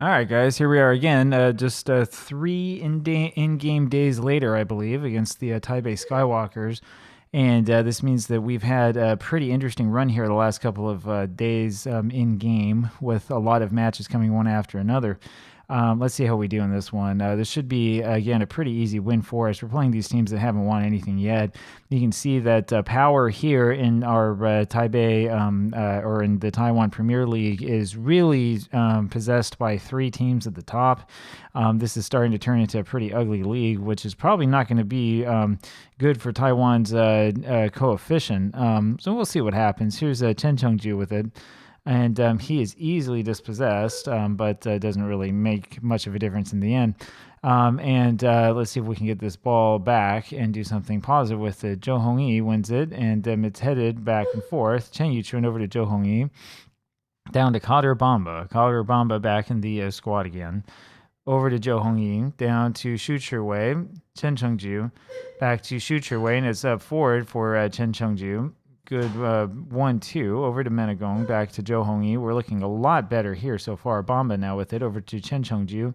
All right, guys, here we are again. Just three in-game days later, I believe, against the Taipei Skywalkers. And this means that we've had a pretty interesting run here the last couple of days in game, with a lot of matches coming one after another. Let's see how we do in this one. This should be, again, a pretty easy win for us. We're playing these teams that haven't won anything yet. You can see that power here in our Taipei or in the Taiwan Premier League is really possessed by three teams at the top. This is starting to turn into a pretty ugly league, which is probably not going to be good for Taiwan's coefficient. So we'll see what happens. Here's Chen Chengju with it. And he is easily dispossessed, but doesn't really make much of a difference in the end. And let's see if we can get this ball back and do something positive with it. Zhou Hongyi wins it, and it's headed back and forth. Chen Yuchun over to Zhou Hongyi. Down to Kader Bamba. Kader Bamba back in the squad again. Over to Zhou Hongyi. Down to Shu Chiwei. Chen Chengju. Back to Shu Chiwei, and it's up forward for Chen Chengju. Good 1-2 over to Menagong, back to Zhou Hongyi. We're looking a lot better here so far. Bamba now with it over to Chen Chengju.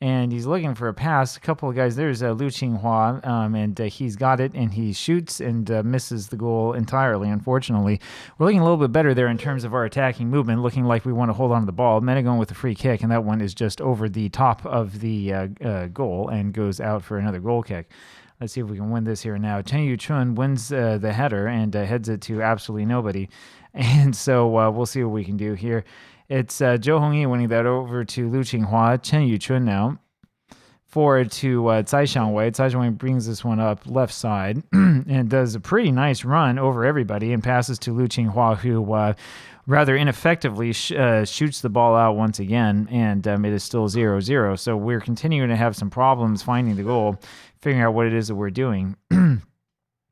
And he's looking for a pass. A couple of guys. There's Liu Qinghua, and he's got it, and he shoots and misses the goal entirely, unfortunately. We're looking a little bit better there in terms of our attacking movement, looking like we want to hold on to the ball. Menagong with a free kick, and that one is just over the top of the goal and goes out for another goal kick. Let's see if we can win this here now. Chen Yuchun wins the header and heads it to absolutely nobody. And so we'll see what we can do here. It's Zhou Hongyi winning that over to Liu Qinghua. Chen Yuchun now. Forward to Cai Xiangwei. Cai Xiangwei brings this one up left side and does a pretty nice run over everybody and passes to Liu Qinghua, who rather ineffectively shoots the ball out once again, and it is still 0-0. So we're continuing to have some problems finding the goal, figuring out what it is that we're doing.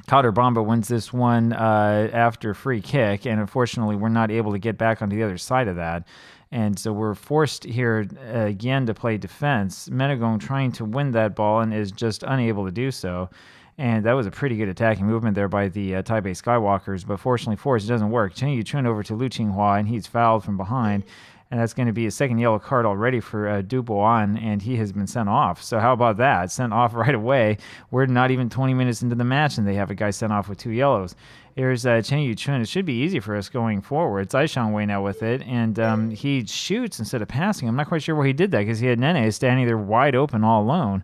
Kader Bamba wins this one after free kick, and unfortunately we're not able to get back onto the other side of that. And so we're forced here again to play defense. Menagong trying to win that ball and is just unable to do so. And that was a pretty good attacking movement there by the Taipei Skywalkers, but fortunately for us, it doesn't work. Chen Yuchun over to Liu Qinghua, and he's fouled from behind. And that's going to be a second yellow card already for Dubois, and he has been sent off. So how about that? Sent off right away. We're not even 20 minutes into the match, and they have a guy sent off with 2 yellows. Here's Chen Yuchun. It should be easy for us going forward. Zai Xiangwei now with it, and he shoots instead of passing. I'm not quite sure why he did that, because he had Nene standing there wide open all alone.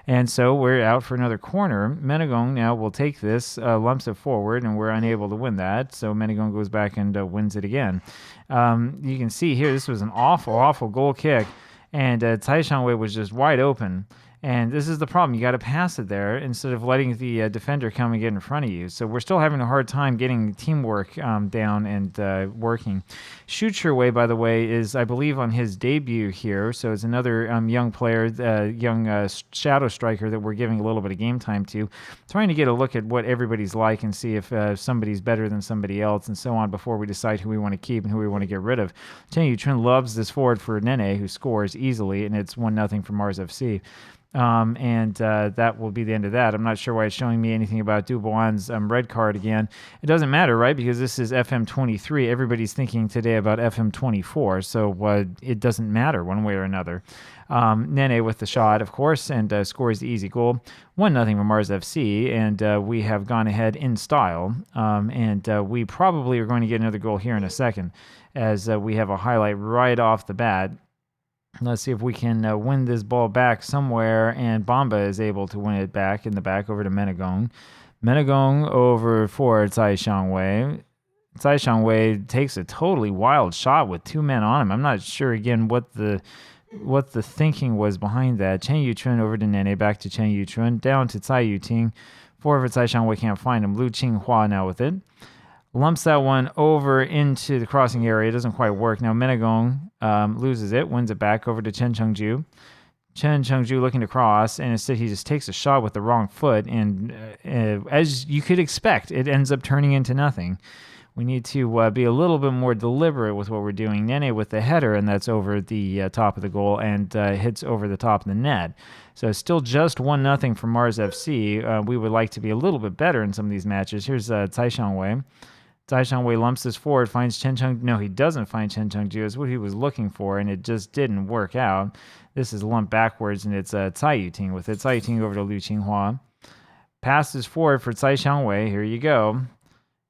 And so we're out for another corner. Menagong now will take this, lumps it forward, and we're unable to win that. So Menagong goes back and wins it again. You can see here, this was an awful, awful goal kick. And Cai Xiangwei was just wide open. And this is the problem. You got to pass it there instead of letting the defender come and get in front of you. So we're still having a hard time getting teamwork down and working. Shu Chiwei, by the way, is, I believe, on his debut here. So it's another young player, young shadow striker that we're giving a little bit of game time to, trying to get a look at what everybody's like and see if somebody's better than somebody else and so on before we decide who we want to keep and who we want to get rid of. Chen Yuchun loves this forward for Nene, who scores easily, and it's 1-0 for Mars FC. And that will be the end of that. I'm not sure why it's showing me anything about Dubois' red card again. It doesn't matter, right? Because this is FM23. Everybody's thinking today about FM24, so it doesn't matter one way or another. Nene with the shot, of course, and scores the easy goal. 1-0 for Mars FC, and we have gone ahead in style. And we probably are going to get another goal here in a second, as we have a highlight right off the bat. Let's see if we can win this ball back somewhere, and Bamba is able to win it back in the back over to Menagong. Menagong over for Cai Xiangwei. Cai Xiangwei takes a totally wild shot with 2 men on him. I'm not sure, again, what the thinking was behind that. Chen Yuchun over to Nene, back to Chen Yuchun, down to Cai Yuting. Forward Cai Xiangwei can't find him. Liu Qinghua now with it. Lumps that one over into the crossing area. It doesn't quite work. Now Menagong loses it, wins it back over to Chen Chengju. Chen Chengju looking to cross, and instead he just takes a shot with the wrong foot, and as you could expect, it ends up turning into nothing. We need to be a little bit more deliberate with what we're doing. Nene with the header, and that's over the top of the goal and hits over the top of the net. So it's still just 1-0 for Mars FC. We would like to be a little bit better in some of these matches. Here's Cai Xiangwei. Tsai Shangwei lumps this forward, finds Chen Cheng. No, he doesn't find Chen Chengju. It's what he was looking for, and it just didn't work out. This is lumped backwards, and it's Tsai Yuting with it. Tsai Yuting over to Liu Qinghua. Passes forward for Tsai Shangwei. Here you go.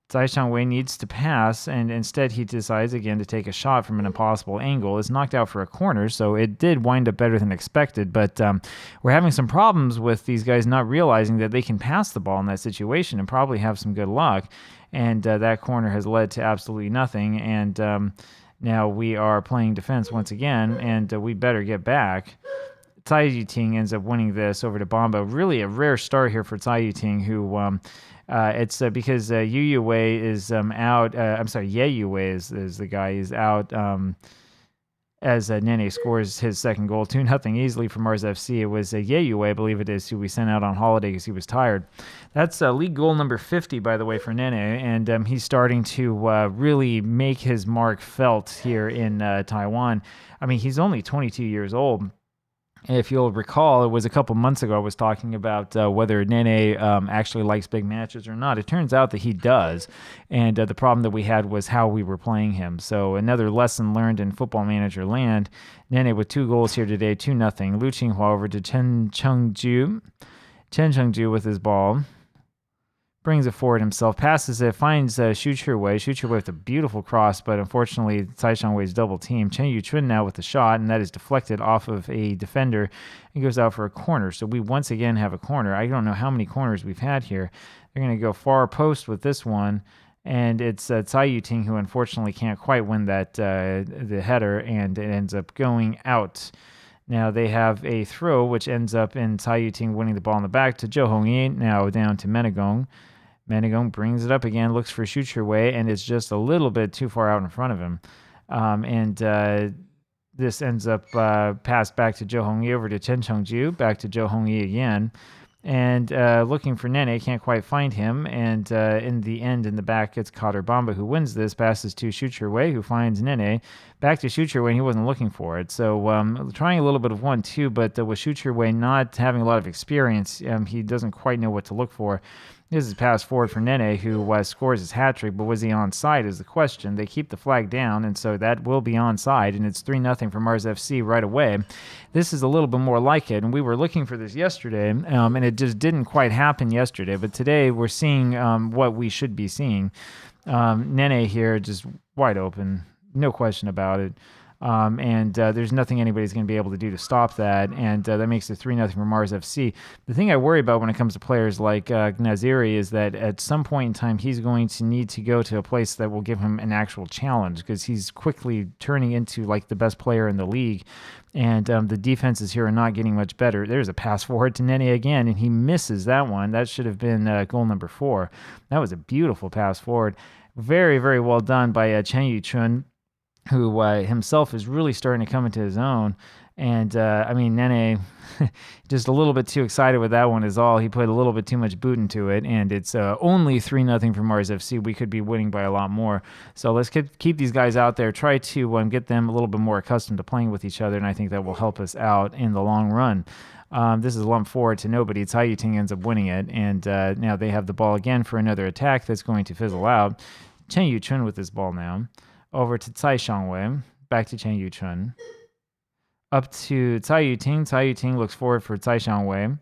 Tsai Shangwei needs to pass, and instead he decides again to take a shot from an impossible angle. It's knocked out for a corner, so it did wind up better than expected, but we're having some problems with these guys not realizing that they can pass the ball in that situation and probably have some good luck, and that corner has led to absolutely nothing, and now we are playing defense once again, and we better get back. Tsai Yuting ends up winning this over to Bomba. Really a rare start here for Tsai Yuting, who it's because Yu Yu Wei is out. I'm sorry, Ye Yu Wei is the guy. He's out as Nene scores his second goal. 2-0 easily for Mars FC. It was Ye Yu Wei, I believe it is, who we sent out on holiday because he was tired. That's league goal number 50, by the way, for Nene, and he's starting to really make his mark felt here in Taiwan. I mean, he's only 22 years old. If you'll recall, it was a couple months ago I was talking about whether Nene actually likes big matches or not. It turns out that he does, and the problem that we had was how we were playing him. So another lesson learned in Football Manager land. Nene with 2 goals here today, 2-0. Liu Qinghua over to Chen Chengju. Chen Chengju with his ball. Brings it forward himself, passes it, finds Xu Chiwei. Xu Chiwei with a beautiful cross, but unfortunately, Tsai Shangwei's double team. Chen Yuchun now with the shot, and that is deflected off of a defender and goes out for a corner. So we once again have a corner. I don't know how many corners we've had here. They're going to go far post with this one, and it's Tsai Yuting who unfortunately can't quite win that the header, and it ends up going out. Now they have a throw, which ends up in Tsai Yuting winning the ball in the back to Zhou Hongyi, now down to Menegong. Menegong brings it up again, looks for Xu Chiwei, and it's just a little bit too far out in front of him. This ends up passed back to Zhou Hongyi over to Chen Chengju, back to Zhou Hongyi again. And looking for Nene, can't quite find him. And in the end, in the back, it's Kader Bamba who wins this, passes to Xu Chiwei, who finds Nene. Back to Xu Chiwei, and he wasn't looking for it. So trying a little bit of 1-2, but with Xu Chiwei not having a lot of experience, he doesn't quite know what to look for. This is pass forward for Nene, who scores his hat-trick, but was he onside is the question. They keep the flag down, and so that will be onside, and it's 3-0 for Mars FC right away. This is a little bit more like it, and we were looking for this yesterday, and it just didn't quite happen yesterday, but today we're seeing what we should be seeing. Nene here just wide open, no question about it. There's nothing anybody's going to be able to do to stop that, and that makes it 3-0 for Mars FC. The thing I worry about when it comes to players like Gnaziri is that at some point in time he's going to need to go to a place that will give him an actual challenge, because he's quickly turning into like the best player in the league, and the defenses here are not getting much better. There's a pass forward to Nene again, and he misses that one. That should have been goal number 4. That was a beautiful pass forward. Very, very well done by Chen Yuchun, who himself is really starting to come into his own. And, Nene, just a little bit too excited with that one is all. He put a little bit too much boot into it, and it's only 3-0 for Mars FC. We could be winning by a lot more. So let's keep these guys out there, try to get them a little bit more accustomed to playing with each other, and I think that will help us out in the long run. This is lumped forward to nobody. Tsai Yuting ends up winning it, and now they have the ball again for another attack that's going to fizzle out. Chen Yuchun with this ball now. Over to Tsai Shangwei, back to Chen Yuchun. Up to Tsai Yuting. Tsai Yuting looks forward for Tsai Shangwei.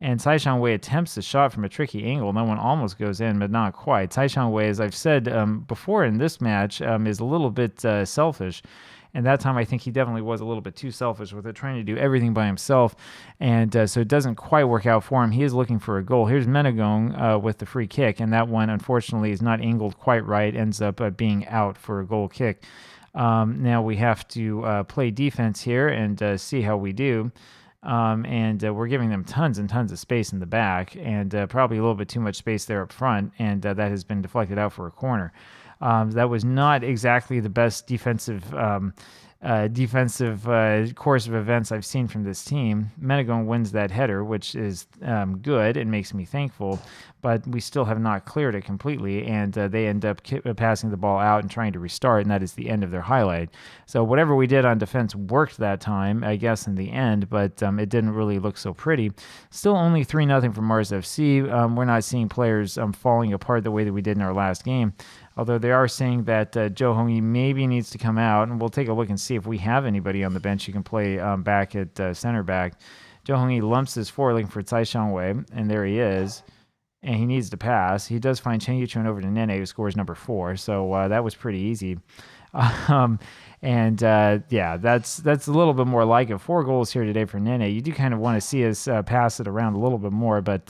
And Tsai Shangwei attempts a shot from a tricky angle. That one almost goes in, but not quite. Tsai Shangwei, as I've said before in this match, is a little bit selfish. And that time, I think he definitely was a little bit too selfish with it, trying to do everything by himself. And so it doesn't quite work out for him. He is looking for a goal. Here's Menegong with the free kick. And that one, unfortunately, is not angled quite right. Ends up being out for a goal kick. Now we have to play defense here and see how we do. We're giving them tons and tons of space in the back. And probably a little bit too much space there up front. And that has been deflected out for a corner. That was not exactly the best defensive course of events I've seen from this team. Menegong wins that header, which is good and makes me thankful, but we still have not cleared it completely, and they end up passing the ball out and trying to restart, and that is the end of their highlight. So whatever we did on defense worked that time, I guess, in the end, but it didn't really look so pretty. Still only 3-0 for Mars FC. We're not seeing players falling apart the way that we did in our last game. Although they are saying that Joe Hong-yi maybe needs to come out, and we'll take a look and see if we have anybody on the bench who can play back at center back. Joe Hong-yi lumps his forward looking for Tsai Shang-wei, and there he is. And he needs to pass. He does find Chen Yuchun over to Nene, who scores number 4. So that was pretty easy. That's a little bit more like it. 4 goals here today for Nene. You do kind of want to see us pass it around a little bit more, but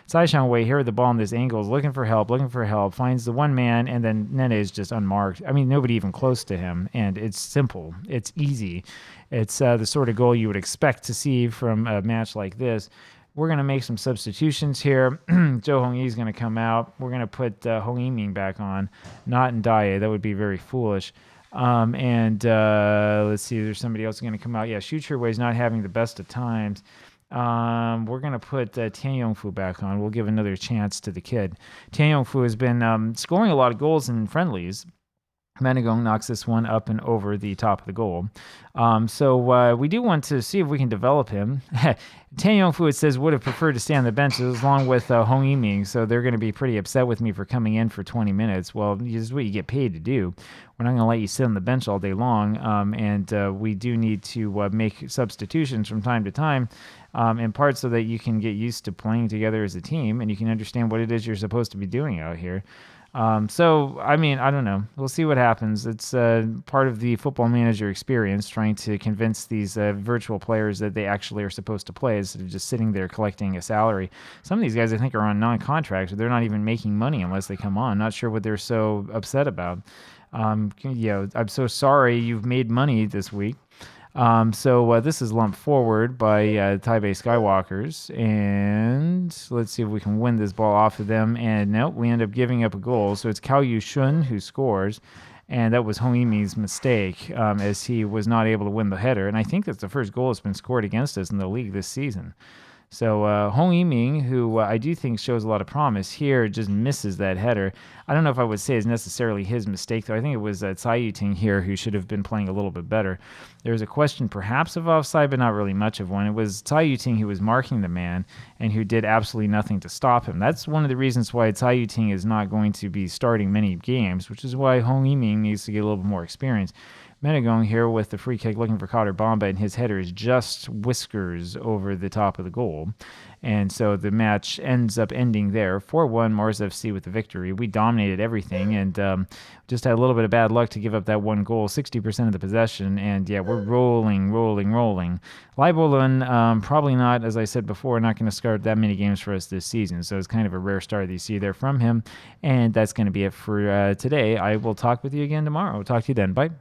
Tsai Shang-wei here with the ball in this angle is looking for help, finds the one man, and then Nene is just unmarked. I mean, nobody even close to him, and it's simple. It's easy. It's the sort of goal you would expect to see from a match like this. We're going to make some substitutions here. Joe Hong-yi is going to come out. We're going to put Hong Yiming back on, not Ndaye. That would be very foolish. Let's see, there's somebody else going to come out. Yeah, Xu Chirwei is not having the best of times. We're going to put Tian Yongfu back on. We'll give another chance to the kid. Tian Yongfu has been scoring a lot of goals in friendlies. Menegong knocks this one up and over the top of the goal. We do want to see if we can develop him. Tan Yongfu, it says, would have preferred to stay on the bench along with Hong Yiming, so they're going to be pretty upset with me for coming in for 20 minutes. Well, this is what you get paid to do. We're not going to let you sit on the bench all day long, we do need to make substitutions from time to time, in part so that you can get used to playing together as a team and you can understand what it is you're supposed to be doing out here. I don't know. We'll see what happens. It's part of the football manager experience, trying to convince these virtual players that they actually are supposed to play instead of just sitting there collecting a salary. Some of these guys, I think, are on non-contract, so they're not even making money unless they come on. Not sure what they're so upset about. I'm so sorry you've made money this week. This is lumped forward by Taipei Skywalkers, and let's see if we can win this ball off of them. And no, we end up giving up a goal. So it's Cao Yushun who scores, and that was Hong Yiming's mistake, as he was not able to win the header. And I think that's the first goal that's been scored against us in the league this season. So Hong Yiming, who I do think shows a lot of promise here, just misses that header. I don't know if I would say it's necessarily his mistake, though. I think it was Tsai Yuting here who should have been playing a little bit better. There was a question perhaps of offside, but not really much of one. It was Tsai Yuting who was marking the man and who did absolutely nothing to stop him. That's one of the reasons why Tsai Yuting is not going to be starting many games, which is why Hong Yiming needs to get a little bit more experience. Menegong here with the free kick looking for Cotter Bomba, and his header is just whiskers over the top of the goal. And so the match ends up ending there. 4-1 Mars FC with the victory. We dominated everything and just had a little bit of bad luck to give up that one goal, 60% of the possession. And yeah, we're rolling. Leibolen, probably not, as I said before, not going to start that many games for us this season. So it's kind of a rare start that you see there from him. And that's going to be it for today. I will talk with you again tomorrow. Talk to you then. Bye.